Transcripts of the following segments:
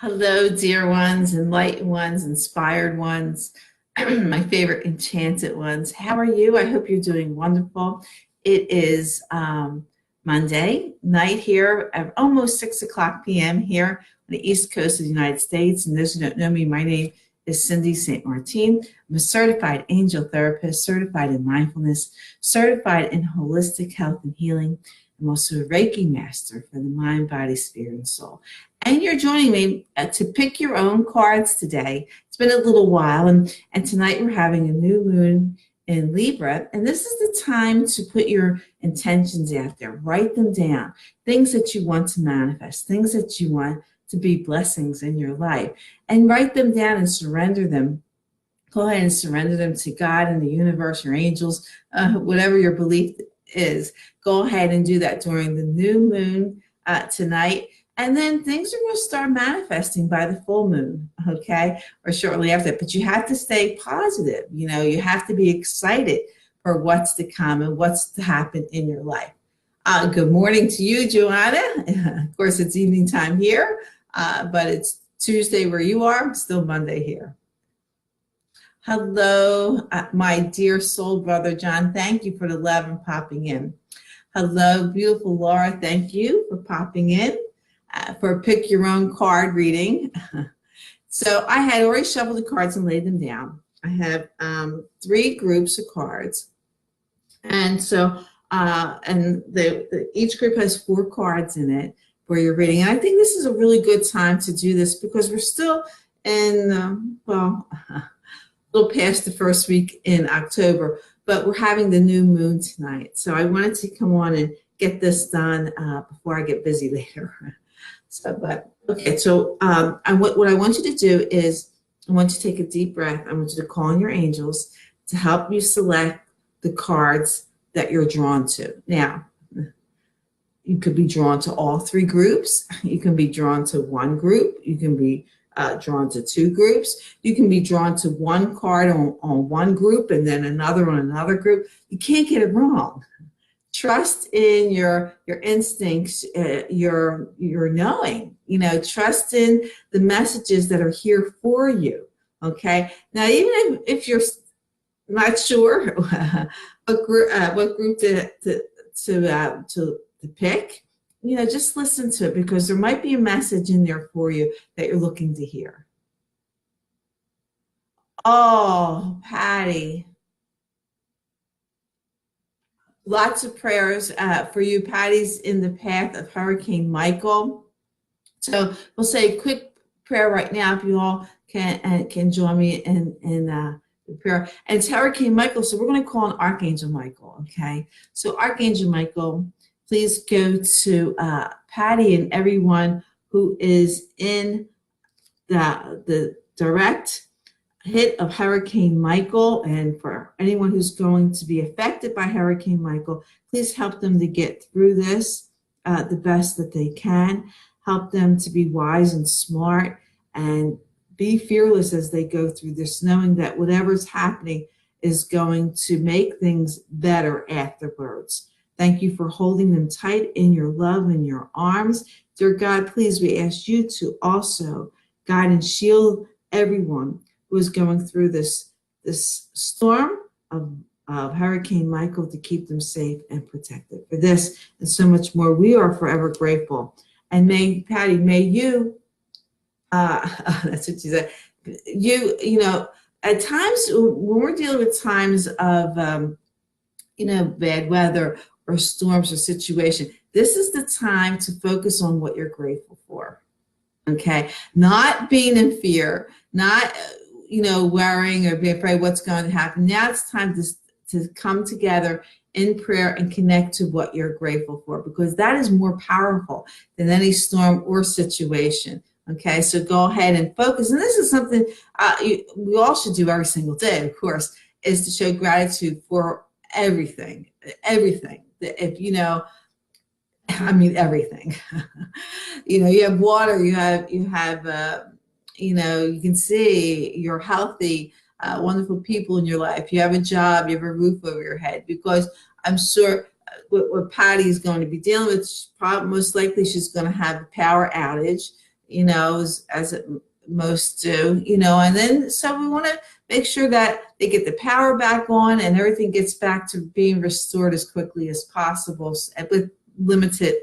Hello, dear ones, enlightened ones, inspired ones, my favorite enchanted ones. How are you? I hope you're doing wonderful. It is Monday night here at almost 6 o'clock p.m. here on the East Coast of the United States. And those who don't know me, my name is Cindy St. Martine. I'm a certified angel therapist, certified in mindfulness, certified in holistic health and healing. I'm also a Reiki master for the mind, body, spirit, and soul. And you're joining me to pick your own cards today. It's been a little while, and tonight we're having a new moon in Libra, and this is the time to put your intentions out there. Write them down, things that you want to manifest, things that you want to be blessings in your life, and write them down and surrender them. Go ahead and surrender them to God and the universe, your angels, whatever your belief is. Go ahead and do that during the new moon tonight. And then things are going to start manifesting by the full moon, okay, or shortly after that. But you have to stay positive. You have to be excited for what's to come and what's to happen in your life. Good morning to you, Joanna. Of course, it's evening time here, but it's Tuesday where you are, still Monday here. Hello, my dear soul brother, John. Thank you for the love and popping in. Hello, beautiful Laura. Thank you for popping in. For a pick your own card reading. So I had already shuffled the cards and laid them down. I have 3 groups of cards. And so, each group has 4 cards in it for your reading. And I think this is a really good time to do this because we're still in, a little past the first week in October, but we're having the new moon tonight. So I wanted to come on and get this done before I get busy later. What I want you to do is I want you to take a deep breath. I want you to call on your angels to help you select the cards that you're drawn to. Now, you could be drawn to all 3 groups. You can be drawn to 1 group. You can be drawn to 2 groups. You can be drawn to 1 card on 1 group and then another on another group. You can't get it wrong. Trust in your instincts, your knowing, trust in the messages that are here for you. Okay. Now, even if you're not sure what group to pick, just listen to it because there might be a message in there for you that you're looking to hear. Oh, Patty. Lots of prayers for you. Patty's in the path of Hurricane Michael. So we'll say a quick prayer right now if you all can join me in the prayer. And it's Hurricane Michael, so we're going to call on Archangel Michael, okay? So Archangel Michael, please go to Patty and everyone who is in the direct hit of Hurricane Michael, and for anyone who's going to be affected by Hurricane Michael, please help them to get through this the best that they can. Help them to be wise and smart and be fearless as they go through this, knowing that whatever's happening is going to make things better afterwards. Thank you for holding them tight in your love and your arms. Dear God, please, we ask you to also guide and shield everyone who is going through this storm of Hurricane Michael, to keep them safe and protected. For this and so much more, we are forever grateful. And Patty, may you, that's what she said, at times when we're dealing with times of, bad weather or storms or situation, this is the time to focus on what you're grateful for. Okay, not being in fear, not worrying or being afraid what's going to happen. Now it's time to come together in prayer and connect to what you're grateful for, because that is more powerful than any storm or situation. Okay, so go ahead and focus. And this is something we all should do every single day, of course, is to show gratitude for everything. Everything. If everything. You have water, you can see you're healthy, wonderful people in your life. You have a job, you have a roof over your head, because I'm sure what Patty is going to be dealing with, most likely she's going to have a power outage. most do, and then so we want to make sure that they get the power back on and everything gets back to being restored as quickly as possible with limited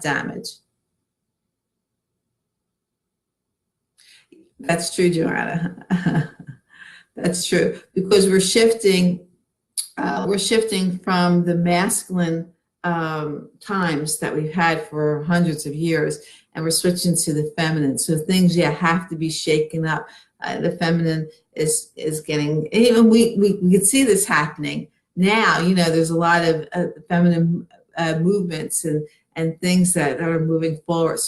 damage. That's true, Joanna. That's true, because we're shifting from the masculine times that we've had for hundreds of years, and we're switching to the feminine. So things, have to be shaken up. The feminine is getting, even we can see this happening now. There's a lot of feminine movements and things that are moving forward.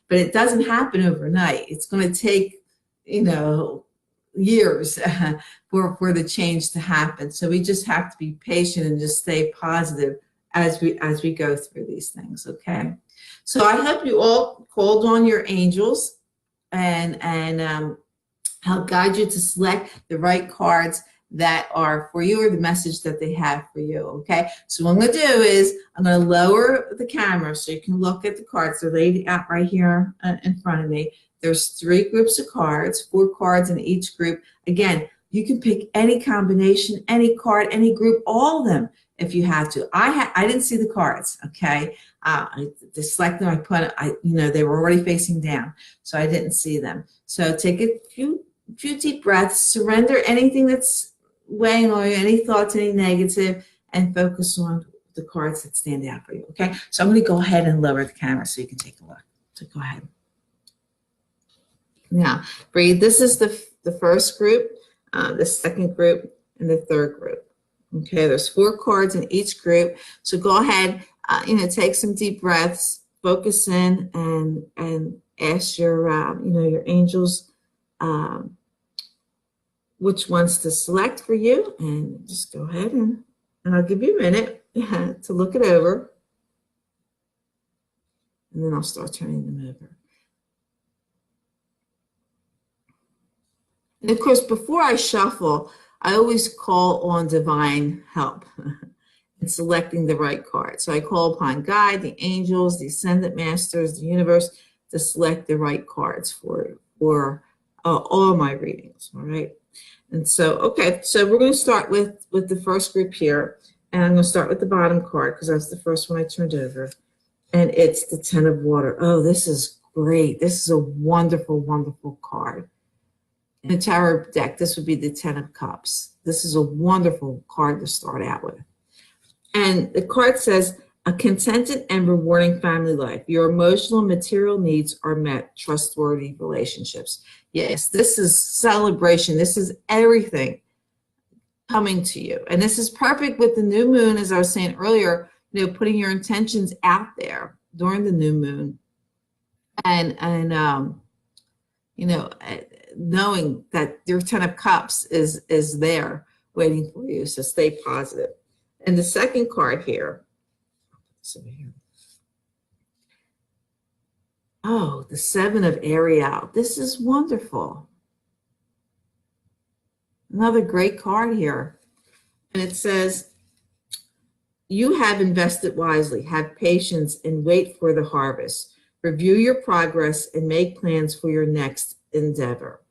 But it doesn't happen overnight. It's going to take, years for the change to happen. So we just have to be patient and just stay positive as we go through these things. Okay. So I hope you all called on your angels and help guide you to select the right cards that are for you or the message that they have for you. Okay. So what I'm going to do is I'm going to lower the camera so you can look at the cards. They're laid out right here in front of me. There's 3 groups of cards, 4 cards in each group. Again, you can pick any combination, any card, any group, all of them if you have to. I didn't see the cards, okay? I selected them, they were already facing down, so I didn't see them. So take a few deep breaths, surrender anything that's weighing on you, any thoughts, any negative, and focus on the cards that stand out for you, okay? So I'm going to go ahead and lower the camera so you can take a look. So go ahead. Now, breathe. This is the first group, the second group, and the third group. Okay, there's 4 cards in each group. So go ahead, take some deep breaths, focus in, and ask your angels which ones to select for you, and just go ahead and I'll give you a minute to look it over, and then I'll start turning them over. And of course, before I shuffle, I always call on divine help in selecting the right card. So I call upon God, the angels, the ascendant masters, the universe to select the right cards for all my readings. All right. And so, okay, so we're going to start with the first group here. And I'm going to start with the bottom card because that's the first one I turned over. And it's the 10 of water. Oh, this is great. This is a wonderful, wonderful card. In the tarot deck, this would be the 10 of cups. This is a wonderful card to start out with. And the card says, a contented and rewarding family life. Your emotional and material needs are met. Trustworthy relationships. Yes, this is celebration. This is everything coming to you. And this is perfect with the new moon, as I was saying earlier, putting your intentions out there during the new moon. And knowing that your 10 of cups is there waiting for you. So stay positive. And the second card here. Oh, the 7 of Ariel. This is wonderful. Another great card here. And it says, you have invested wisely, have patience, and wait for the harvest. Review your progress and make plans for your next endeavor.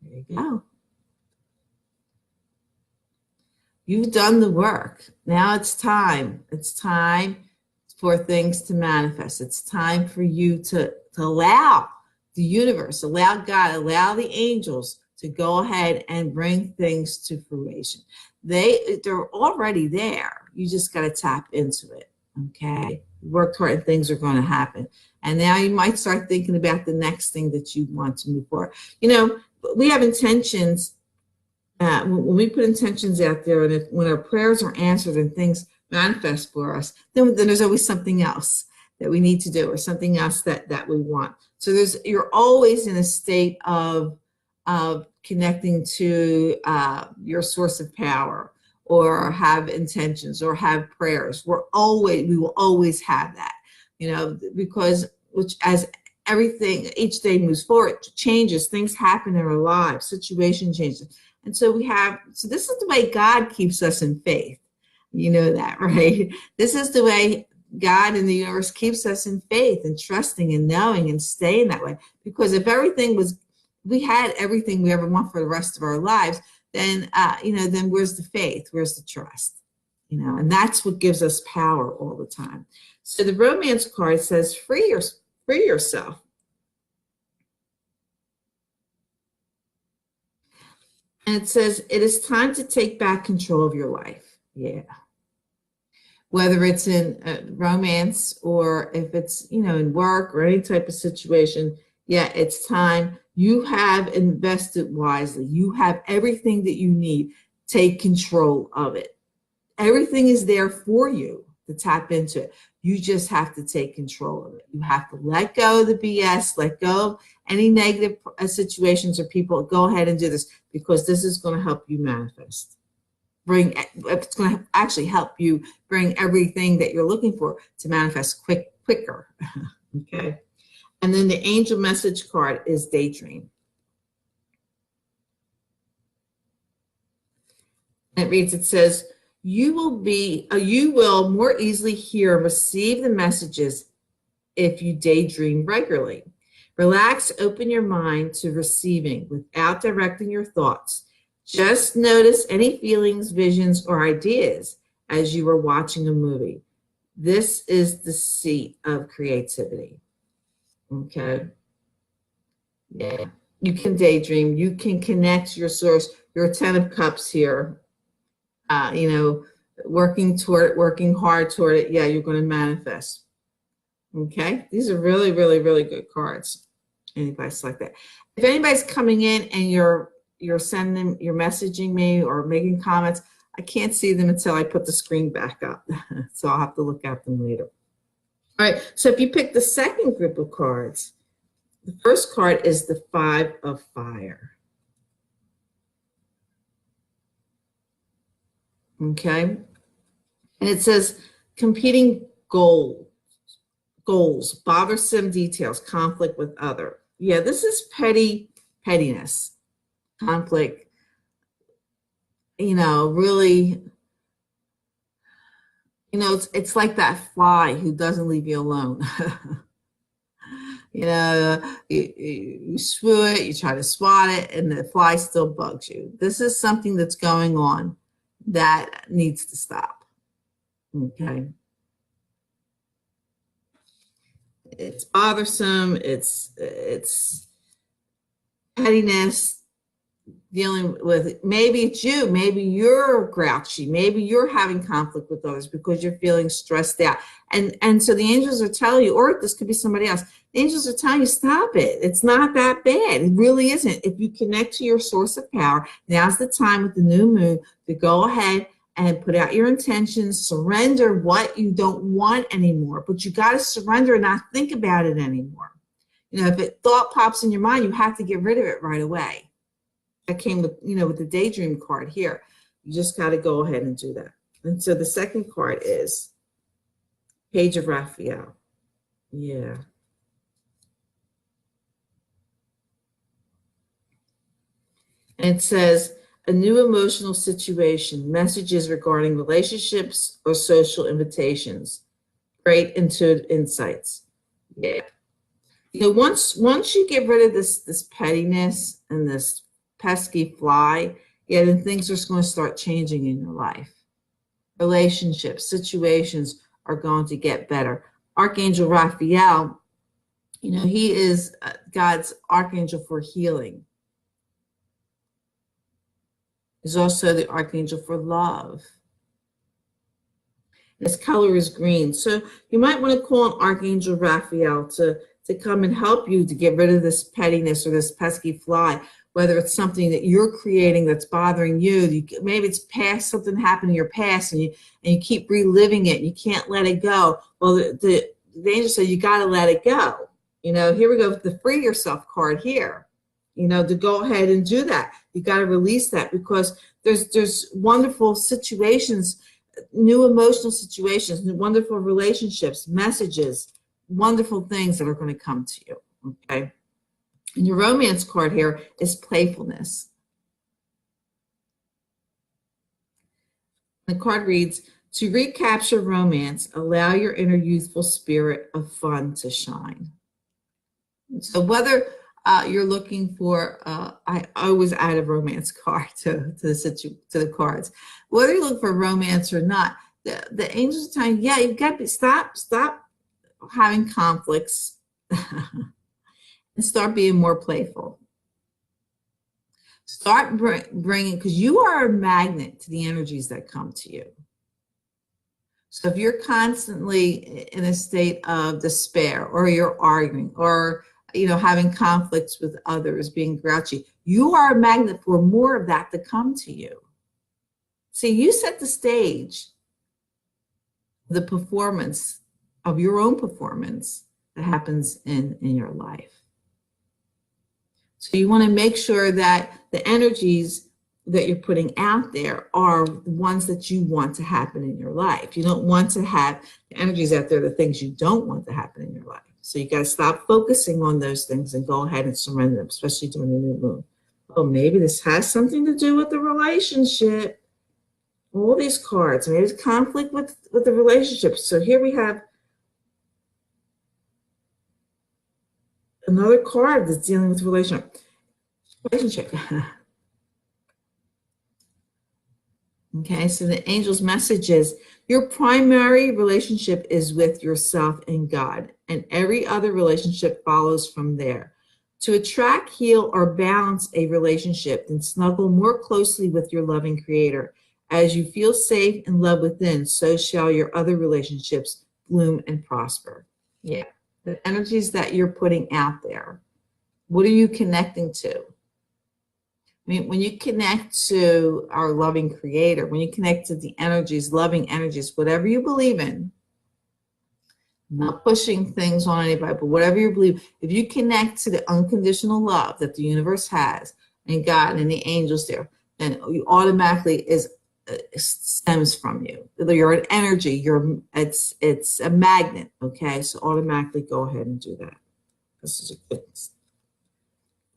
There you go. You've done the work. Now it's time. It's time for things to manifest. It's time for you to allow the universe, allow God, allow the angels to go ahead and bring things to fruition. They're already there. You just got to tap into it. Okay. Work hard and things are going to happen. And now you might start thinking about the next thing that you want to move forward. We have intentions. When we put intentions out there, and when our prayers are answered and things manifest for us, then there's always something else that we need to do, or something else that we want. So you're always in a state of connecting to your source of power, or have intentions, or have prayers. We will always have that, because as everything each day moves forward, changes, things happen in our lives, situation changes. And so this is the way God keeps us in faith. You know that, right? This is the way God in the universe keeps us in faith and trusting and knowing and staying that way. Because if everything was, we had everything we ever want for the rest of our lives, then, then where's the faith? Where's the trust? And that's what gives us power all the time. So the romance card says, free yourself. And it says, it is time to take back control of your life. Yeah. Whether it's in romance or if it's, in work or any type of situation, yeah, it's time. You have invested wisely. You have everything that you need. Take control of it. Everything is there for you to tap into it. You just have to take control of it. You have to let go of the BS, let go of any negative situations or people. Go ahead and do this, because this is going to help you manifest. It's going to actually help you bring everything that you're looking for to manifest quicker. Okay. And then the angel message card is daydream. And it says, you will more easily hear and receive the messages if you daydream regularly. Relax, open your mind to receiving without directing your thoughts. Just notice any feelings, visions, or ideas as you are watching a movie. This is the seat of creativity. Okay. Yeah. You can daydream. You can connect your source, your 10 of cups here. Working toward it, working hard toward it. Yeah, you're going to manifest. Okay. These are really, really, really good cards. Anybody select that. If anybody's coming in and you're messaging me or making comments, I can't see them until I put the screen back up. So I'll have to look at them later. All right. So if you pick the second group of cards, the first card is the 5 of Fire. Okay. And it says competing goals, bothersome details, conflict with other. Yeah, this is pettiness, conflict, really, it's like that fly who doesn't leave you alone. You swat it, you try to swat it, and the fly still bugs you. This is something that's going on that needs to stop. Okay. It's bothersome. It's pettiness, dealing with, maybe it's you, maybe you're grouchy, maybe you're having conflict with others because you're feeling stressed out. And so the angels are telling you, or this could be somebody else, the angels are telling you, stop it. It's not that bad. It really isn't. If you connect to your source of power, now's the time with the new moon to go ahead and put out your intentions, surrender what you don't want anymore, but you got to surrender and not think about it anymore. If a thought pops in your mind, you have to get rid of it right away. That came with, with the daydream card here. You just got to go ahead and do that. And so the second card is Page of Raphael. Yeah. And it says, a new emotional situation, messages regarding relationships or social invitations, great intuitive insights. Yeah. Once you get rid of this pettiness and this pesky fly, yeah, then things are going to start changing in your life. Relationships, situations are going to get better. Archangel Raphael, he is God's archangel for healing. He's also the archangel for love. His color is green. So you might want to call on Archangel Raphael to come and help you to get rid of this pettiness or this pesky fly, whether it's something that you're creating that's bothering you. Maybe it's past, something happened in your past, and you keep reliving it and you can't let it go. Well, the angel said you got to let it go. Here we go with the free yourself card here. To go ahead and do that. You got to release that, because there's wonderful situations, new emotional situations, wonderful relationships, messages, wonderful things that are going to come to you. Okay. And your romance card here is playfulness. The card reads, To recapture romance, allow your inner youthful spirit of fun to shine. So whether you're looking for, I always add a romance card to the cards. Whether you look for romance or not, the angels are telling you, yeah, you've got to stop having conflicts and start being more playful. Start bringing, because you are a magnet to the energies that come to you. So if you're constantly in a state of despair, or you're arguing, or having conflicts with others, being grouchy, you are a magnet for more of that to come to you. See, you set the stage, the performance of your own performance that happens in your life. So you want to make sure that the energies that you're putting out there are the ones that you want to happen in your life. You don't want to have the energies out there, the things you don't want to happen in your life. So you got to stop focusing on those things and go ahead and surrender them, especially during the new moon. Oh, maybe this has something to do with the relationship. All these cards, maybe it's conflict with the relationship. So here we have another card that's dealing with relationship. Okay, so the angel's message is, your primary relationship is with yourself and God, and every other relationship follows from there. To attract, heal, or balance a relationship, then snuggle more closely with your loving Creator. As you feel safe and love within, so shall your other relationships bloom and prosper. Yeah, the energies that you're putting out there, what are you connecting to? I mean, when you connect to our loving Creator, when you connect to the energies, loving energies, whatever you believe in, not pushing things on anybody, but whatever you believe, if you connect to the unconditional love that the universe has, and God and the angels there, then you automatically stems from you. You're an energy. It's a magnet. Okay, so automatically go ahead and do that. This is a good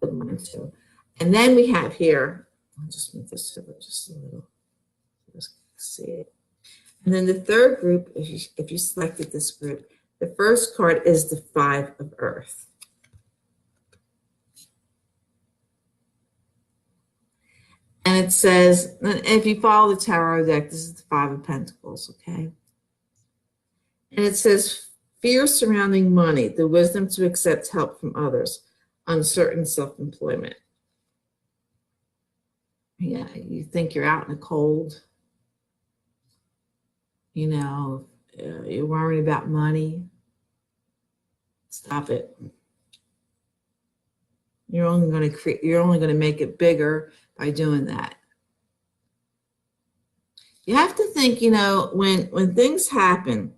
one too. And then we have here, I'll just move this over just a little, just see it. And then the third group, if you selected this group, the first card is the Five of Earth. And it says, and if you follow the tarot deck, this is the Five of Pentacles, okay? And it says, fear surrounding money, the wisdom to accept help from others, uncertain self-employment. Yeah, you think you're out in the cold. You're worried about money. Stop it. You're only going to make it bigger by doing that. You have to think, when things happen,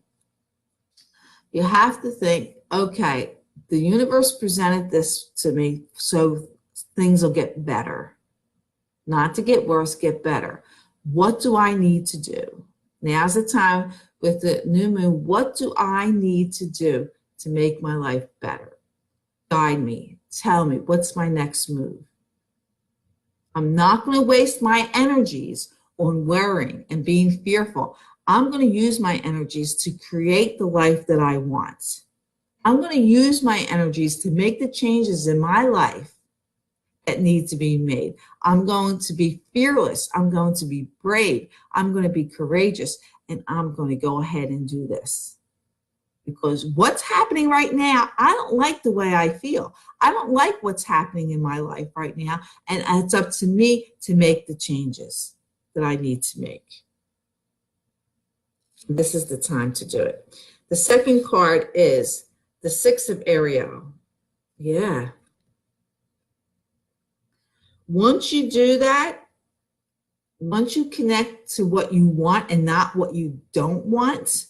you have to think, okay, the universe presented this to me so things will get better. Not to get worse, get better. What do I need to do? Now's the time with the new moon. What do I need to do to make my life better? Guide me. Tell me, what's my next move? I'm not going to waste my energies on worrying and being fearful. I'm going to use my energies to create the life that I want. I'm going to use my energies to make the changes in my life that need to be made. I'm going to be fearless. I'm going to be brave. I'm going to be courageous. And I'm going to go ahead and do this. Because what's happening right now, I don't like the way I feel. I don't like what's happening in my life right now. And it's up to me to make the changes that I need to make. This is the time to do it. The second card is the Six of Ariel. Yeah. Once you do that, once you connect to what you want and not what you don't want,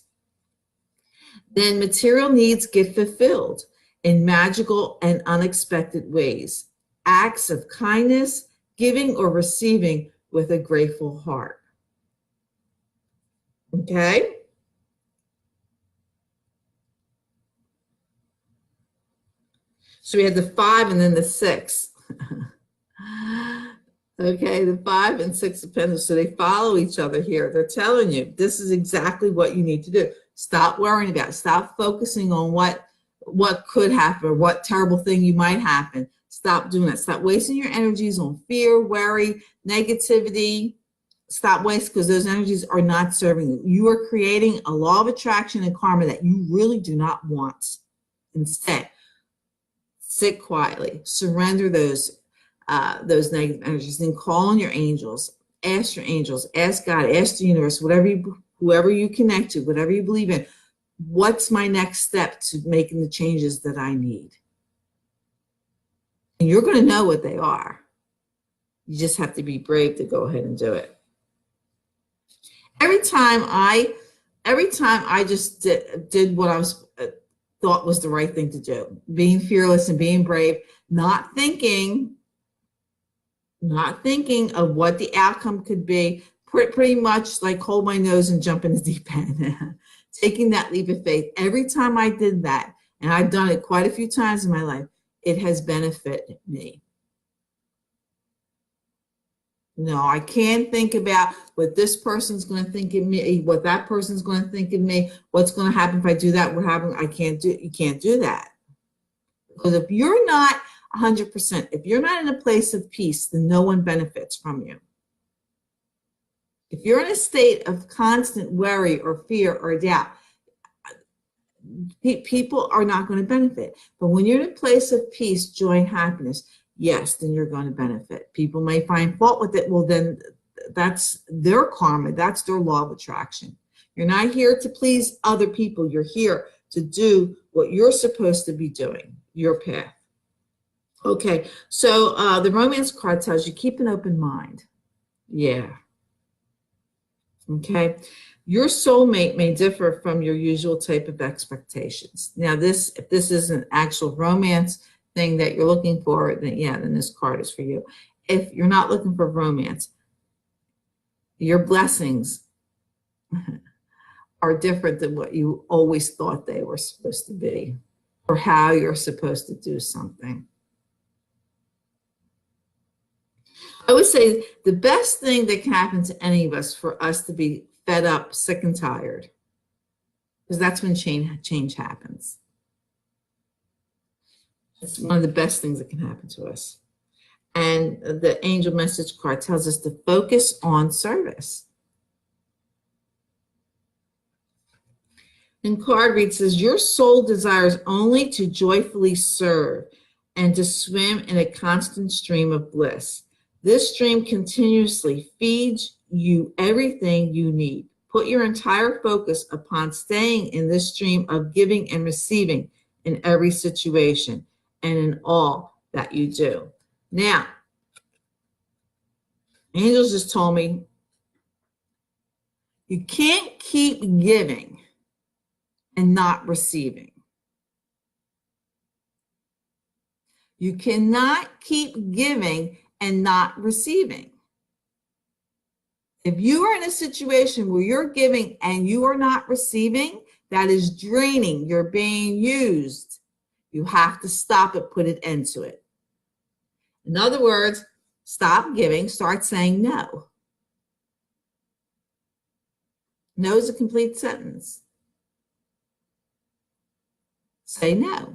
then material needs get fulfilled in magical and unexpected ways. Acts of kindness, giving or receiving with a grateful heart. Okay? So we had the 5 and then the 6. Okay, the 5 and 6 of Pentacles, so they follow each other here. They're telling you this is exactly what you need to do. Stop worrying about it. Stop focusing on what could happen or what terrible thing you might happen. Stop doing that. Stop wasting your energies on fear, worry, negativity. Stop wasting, because those energies are not serving you. You are creating a law of attraction and karma that you really do not want. Instead, sit quietly, surrender those negative energies, then call on your angels, ask your angels, ask God, ask the universe, whoever you connect to, whatever you believe in, what's my next step to making the changes that I need? And you're going to know what they are. You just have to be brave to go ahead and do it. Every time I just did what I was thought was the right thing to do, being fearless and being brave, not thinking of what the outcome could be, pretty much like hold my nose and jump in the deep end. Taking that leap of faith. Every time I did that, and I've done it quite a few times in my life, it has benefited me. No, I can't think about what this person's going to think of me, what that person's going to think of me, what's going to happen if I do that, what happens. You can't do that. Because if you're not 100%, if you're not in a place of peace, then no one benefits from you. If you're in a state of constant worry or fear or doubt, people are not going to benefit. But when you're in a place of peace, joy, and happiness, yes, then you're going to benefit. People may find fault with it. Well, then that's their karma. That's their law of attraction. You're not here to please other people. You're here to do what you're supposed to be doing, your path. Okay, so the romance card tells you keep an open mind. Yeah. Okay. Your soulmate may differ from your usual type of expectations. Now, if this is an actual romance thing that you're looking for, then this card is for you. If you're not looking for romance, your blessings are different than what you always thought they were supposed to be, or how you're supposed to do something. I would say the best thing that can happen to any of us for us to be fed up, sick and tired, because that's when change happens. It's one of the best things that can happen to us. And the angel message card tells us to focus on service. And card read says, your soul desires only to joyfully serve and to swim in a constant stream of bliss. This stream continuously feeds you everything you need. Put your entire focus upon staying in this stream of giving and receiving in every situation and in all that you do. Now, angels just told me you can't keep giving and not receiving. You cannot keep giving and not receiving. If you are in a situation where you're giving and you are not receiving, that is draining. You're being used. You have to stop it, put an end to it. In other words, stop giving, start saying no. No is a complete sentence. Say no.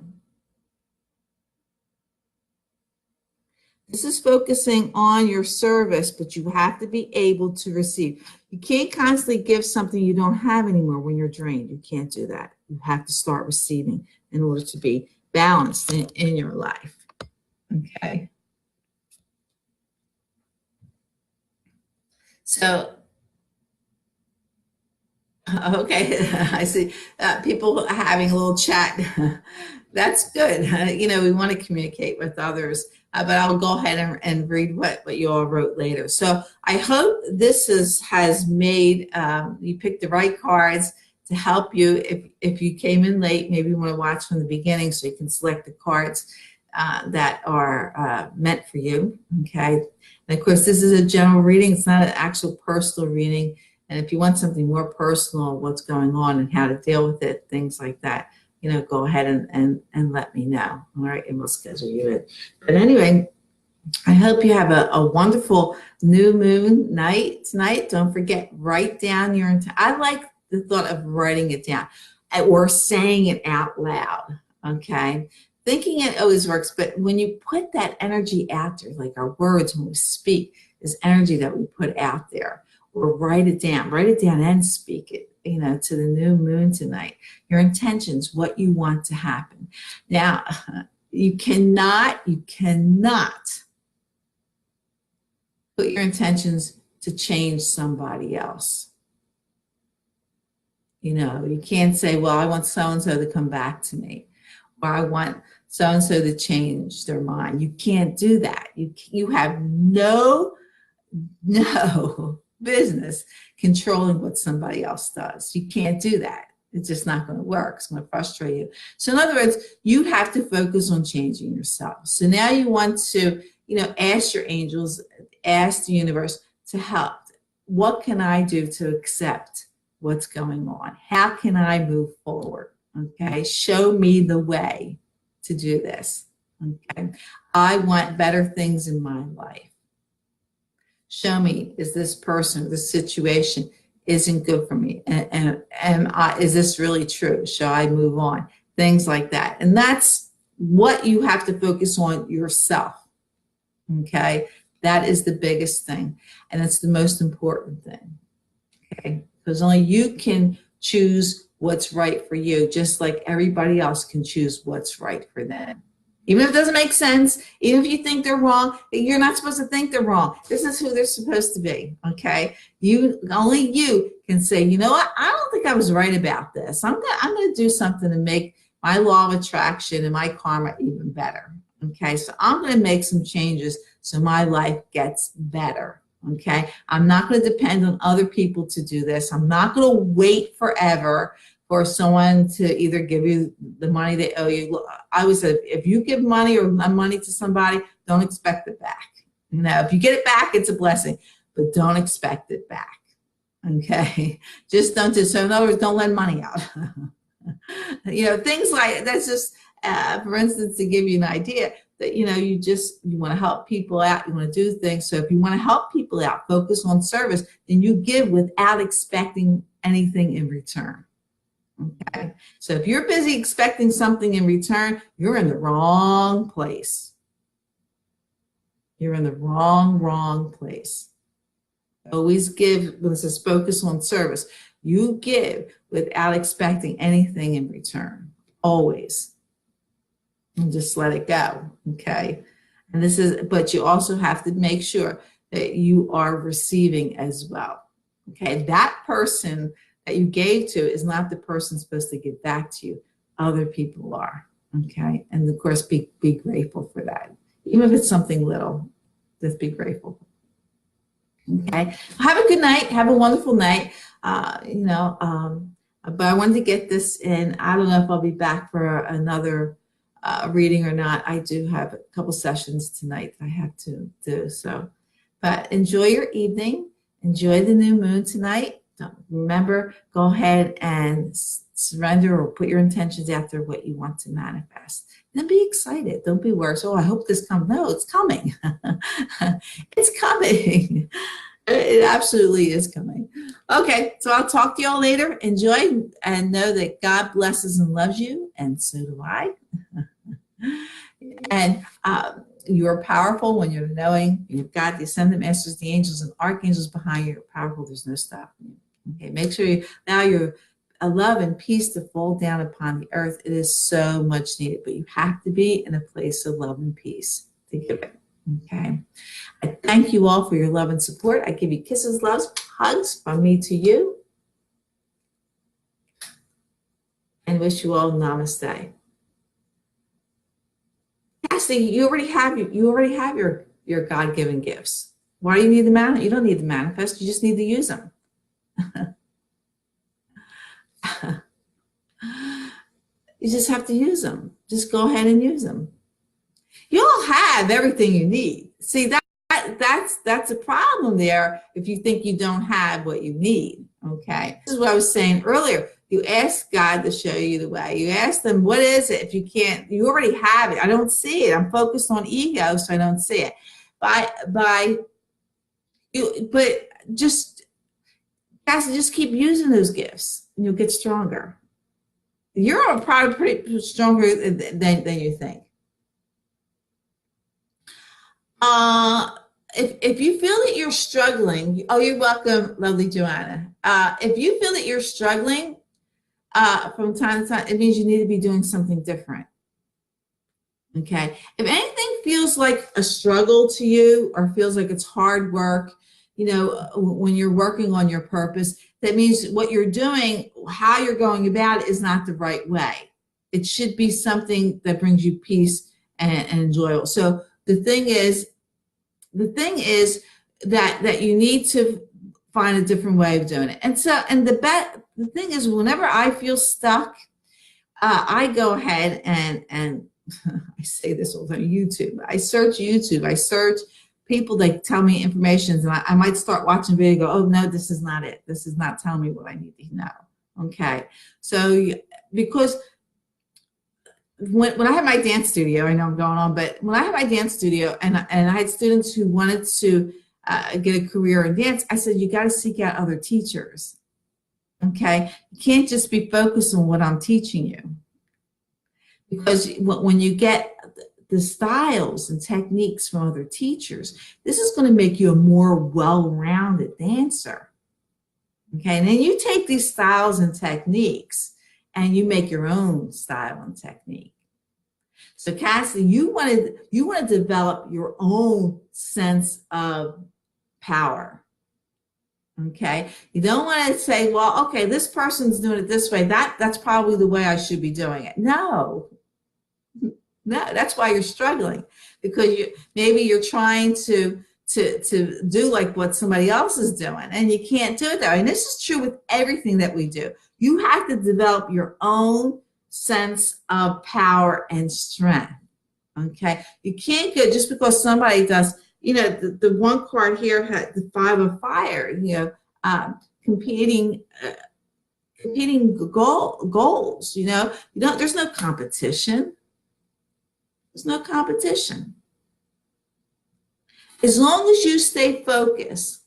This is focusing on your service, but you have to be able to receive. You can't constantly give something you don't have anymore when you're drained. You can't do that. You have to start receiving in order to be balanced in your life. Okay. So, okay, I see people having a little chat. That's good. We want to communicate with others. But I'll go ahead and read what you all wrote later. So I hope this has made you pick the right cards to help you. If you came in late, maybe you want to watch from the beginning so you can select the cards that are meant for you. Okay. And of course, this is a general reading. It's not an actual personal reading. And if you want something more personal, what's going on and how to deal with it, things like that, go ahead and let me know. All right, and we'll schedule you in. But anyway, I hope you have a wonderful new moon night tonight. Don't forget, write down your, I like the thought of writing it down or saying it out loud, okay? Thinking it always works, but when you put that energy out there, like our words when we speak is energy that we put out there, or write it down and speak it, you know, to the new moon tonight. Your intentions, what you want to happen. Now, you cannot put your intentions to change somebody else. You know, you can't say, well, I want so-and-so to come back to me, or I want so-and-so to change their mind. You can't do that. You have no business controlling what somebody else does. You can't do that. It's just not going to work. It's going to frustrate you. So in other words, you have to focus on changing yourself. So now you want to, you know, ask your angels, ask the universe to help. What can I do to accept what's going on? How can I move forward? Okay, show me the way to do this. Okay, I want better things in my life. Show me, is this person, this situation isn't good for me? And is this really true? Shall I move on? Things like that. And that's what you have to focus on yourself. Okay, that is the biggest thing. And it's the most important thing. Okay, because only you can choose what's right for you, just like everybody else can choose what's right for them. Even if it doesn't make sense, even if you think they're wrong, you're not supposed to think they're wrong. This is who they're supposed to be, okay? Only you can say, you know what, I don't think I was right about this. I'm gonna do something to make my law of attraction and my karma even better, okay? So I'm gonna make some changes so my life gets better, okay? I'm not gonna depend on other people to do this. I'm not gonna wait forever for someone to either give you the money they owe you. I always said, if you give money or money to somebody, don't expect it back. You know, if you get it back, it's a blessing, but don't expect it back. Okay, just don't do so. In other words, don't lend money out. You know, things like that's just, for instance, to give you an idea that you know, you want to help people out. You want to do things. So if you want to help people out, focus on service. Then you give without expecting anything in return. Okay, so if you're busy expecting something in return, you're in the wrong place. You're in the wrong place. Always give, when it says focus on service, you give without expecting anything in return, always. And just let it go, okay? And this is, but you also have to make sure that you are receiving as well, okay? That person that you gave to is not the person supposed to give back to you. Other people are, okay? And of course, be grateful for that. Even if it's something little, just be grateful. Okay, have a good night. Have a wonderful night. But I wanted to get this in. I don't know if I'll be back for another reading or not. I do have a couple sessions tonight that I have to do. So, but enjoy your evening. Enjoy the new moon tonight. Remember, go ahead and surrender or put your intentions out there, what you want to manifest. And then be excited. Don't be worried. Oh, I hope this comes. No, it's coming. It's coming. It absolutely is coming. Okay, so I'll talk to y'all later. Enjoy and know that God blesses and loves you, and so do I. And you're powerful when you're knowing you've got the ascended masters, the angels, and archangels behind you. You're powerful. There's no stopping you. Okay, make sure you allow your love and peace to fall down upon the earth. It is so much needed, but you have to be in a place of love and peace to give it. Okay, I thank you all for your love and support. I give you kisses, loves, hugs from me to you, and wish you all namaste. Cassie, you already have your God-given gifts. Why do you need the manifest? You don't need the manifest. You just need to use them. You just have to use them. Just go ahead and use them. You all have everything you need. See, that's a problem there if you think you don't have what you need. Okay, this is what I was saying earlier. You ask God to show you the way. You ask them, what is it? If you can't, you already have it. I don't see it. I'm focused on ego, so I don't see it. By you, but just guys, just keep using those gifts, and you'll get stronger. You're probably pretty stronger than you think. If you feel that you're struggling, oh, you're welcome, lovely Joanna. If you feel that you're struggling from time to time, it means you need to be doing something different. Okay. If anything feels like a struggle to you or feels like it's hard work, you know, when you're working on your purpose, that means what you're doing, how you're going about it is not the right way. It should be something that brings you peace and enjoyable. So the thing is that you need to find a different way of doing it. And so, and the thing is, whenever I feel stuck, I go ahead and I say this all the time, YouTube. I search YouTube. I search people that tell me information, and I might start watching video and go, oh no, this is not it. This is not telling me what I need to know. Okay. So because when I had my dance studio, I know I'm going on, but when I had my dance studio and I had students who wanted to get a career in dance, I said, you got to seek out other teachers. Okay. You can't just be focused on what I'm teaching you. Because when you get the styles and techniques from other teachers, this is going to make you a more well-rounded dancer. Okay. And then you take these styles and techniques and you make your own style and technique. So Cassie, you want to develop your own sense of power. Okay. You don't want to say, well, okay, this person's doing it this way. That's probably the way I should be doing it. No, that's why you're struggling, because maybe you're trying to do like what somebody else is doing, and you can't do it that way. And this is true with everything that we do. You have to develop your own sense of power and strength. Okay. You can't go just because somebody does, you know, the one card here had the 5 of fire, you know, competing goals, you know, there's no competition. There's no competition. As long as you stay focused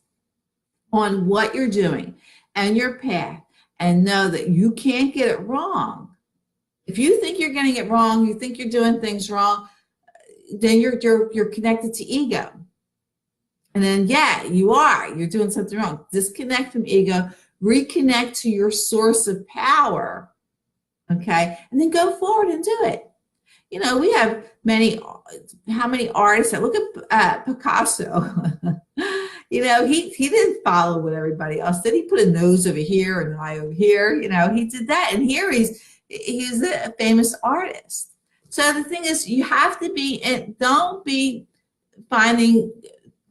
on what you're doing and your path and know that you can't get it wrong. If you think you're getting it wrong, you think you're doing things wrong, then you're connected to ego. And then, yeah, you're doing something wrong. Disconnect from ego, reconnect to your source of power, okay? And then go forward and do it. You know, we have how many artists, look at Picasso. You know, he didn't follow what everybody else did. He put a nose over here and an eye over here. You know, he did that. And here he's a famous artist. So the thing is, you have to be, and don't be finding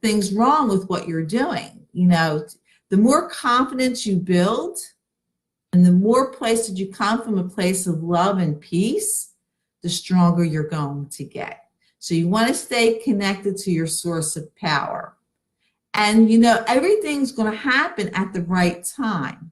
things wrong with what you're doing. You know, the more confidence you build and the more place that you come from a place of love and peace, the stronger you're going to get. So you want to stay connected to your source of power. And, you know, everything's going to happen at the right time.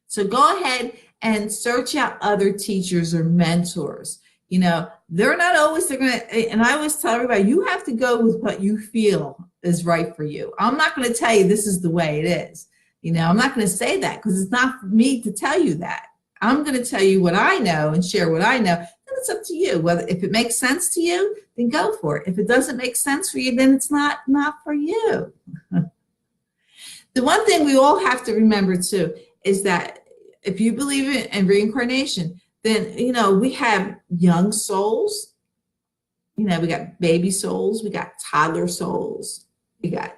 So go ahead and search out other teachers or mentors. You know, they're going to, and I always tell everybody, you have to go with what you feel is right for you. I'm not going to tell you this is the way it is. You know, I'm not going to say that because it's not for me to tell you that. I'm going to tell you what I know and share what I know. Then it's up to you. Whether if it makes sense to you, then go for it. If it doesn't make sense for you, then it's not for you. The one thing we all have to remember too is that if you believe in reincarnation, then, you know, we have young souls. You know, we got baby souls, we got toddler souls, we got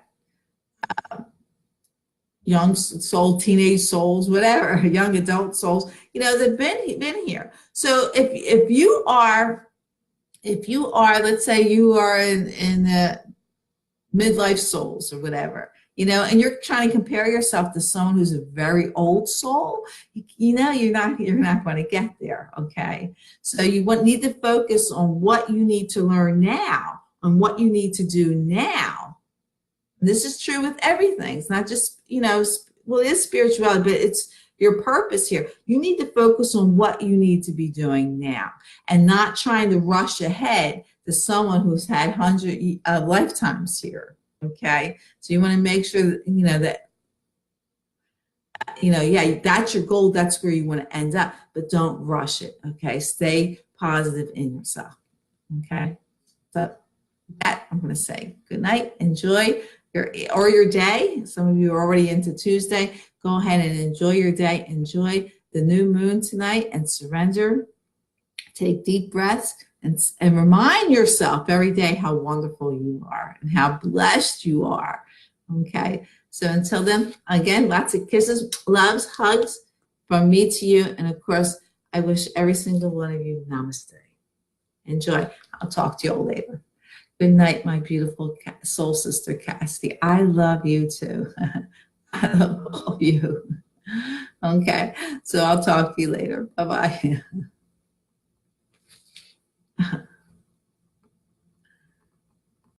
young soul, teenage souls, whatever, young adult souls, you know, they've been here. So if you are, let's say you are in the midlife souls or whatever, you know, and you're trying to compare yourself to someone who's a very old soul, you know, you're not going to get there. Okay. So you need to focus on what you need to learn now, on what you need to do now. This is true with everything. It's not just, you know, well, it is spirituality, but your purpose here. You need to focus on what you need to be doing now and not trying to rush ahead to someone who's had 100 lifetimes here. Okay. So you want to make sure that, yeah, that's your goal. That's where you want to end up, but don't rush it. Okay. Stay positive in yourself. Okay. So that I'm going to say good night. Enjoy your day. Some of you are already into Tuesday. Go ahead and enjoy your day. Enjoy the new moon tonight and surrender. Take deep breaths and remind yourself every day how wonderful you are and how blessed you are. Okay. So until then, again, lots of kisses, loves, hugs from me to you. And of course, I wish every single one of you namaste. Enjoy. I'll talk to you all later. Good night, my beautiful soul sister, Cassie. I love you too. I love all of you. Okay. So I'll talk to you later. Bye-bye.